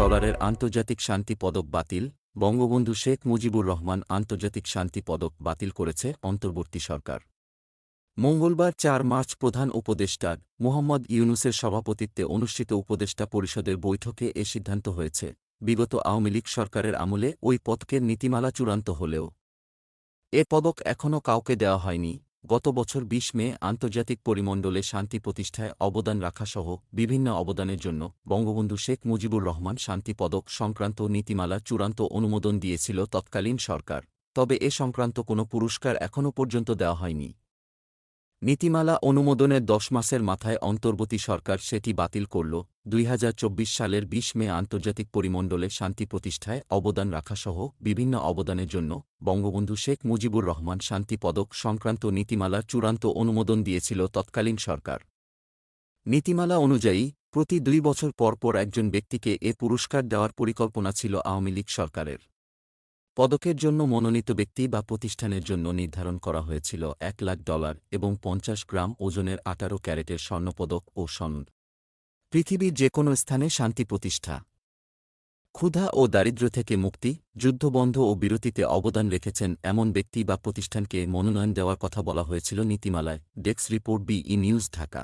ডলারের আন্তর্জাতিক শান্তি পদক বাতিল। বঙ্গবন্ধু শেখ মুজিবুর রহমান আন্তর্জাতিক শান্তি পদক বাতিল করেছে অন্তর্বর্তী সরকার। মঙ্গলবার ৪ মার্চ প্রধান উপদেষ্টা মুহম্মদ ইউনূসের সভাপতিত্বে অনুষ্ঠিত উপদেষ্টা পরিষদের বৈঠকে এ সিদ্ধান্ত হয়েছে। বিগত আওয়ামী লীগ সরকারের আমলে ওই পদকের নীতিমালা চূড়ান্ত হলেও এ পদক এখনও কাউকে দেওয়া হয়নি। গত বছর ২০ মে আন্তর্জাতিক পরিমণ্ডলে শান্তি প্রতিষ্ঠায় অবদান রাখাসহ বিভিন্ন অবদানের জন্য বঙ্গবন্ধু শেখ মুজিবুর রহমান শান্তি পদক সংক্রান্ত নীতিমালার চূড়ান্ত অনুমোদন দিয়েছিল তৎকালীন সরকার। তবে এ সংক্রান্ত কোনো পুরস্কার এখনও পর্যন্ত দেওয়া হয়নি। নীতিমালা অনুমোদনের ১০ মাসের মাথায় অন্তর্বর্তী সরকার সেটি বাতিল করল। ২০২৪ সালের ২০ মে আন্তর্জাতিক পরিমণ্ডলে শান্তি প্রতিষ্ঠায় অবদান রাখাসহ বিভিন্ন অবদানের জন্য বঙ্গবন্ধু শেখ মুজিবুর রহমান শান্তি পদক সংক্রান্ত নীতিমালার চূড়ান্ত অনুমোদন দিয়েছিল তৎকালীন সরকার। নীতিমালা অনুযায়ী প্রতি ২ বছর পর পর একজন ব্যক্তিকে এ পুরস্কার দেওয়ার পরিকল্পনা ছিল আওয়ামী লীগ সরকারের। পদকের জন্য মনোনীত ব্যক্তি বা প্রতিষ্ঠানের জন্য নির্ধারণ করা হয়েছিল $১,০০,০০০ এবং ৫০ গ্রাম ওজনের ১৮ ক্যারেটের স্বর্ণপদক ও সনদ। পৃথিবীর যে কোনো স্থানে শান্তি প্রতিষ্ঠা, ক্ষুধা ও দারিদ্র্য থেকে মুক্তি, যুদ্ধবন্ধ ও বিরতিতে অবদান রেখেছেন এমন ব্যক্তি বা প্রতিষ্ঠানকে মনোনয়ন দেওয়ার কথা বলা হয়েছিল নীতিমালায়। Desk report, BE news, Dhaka.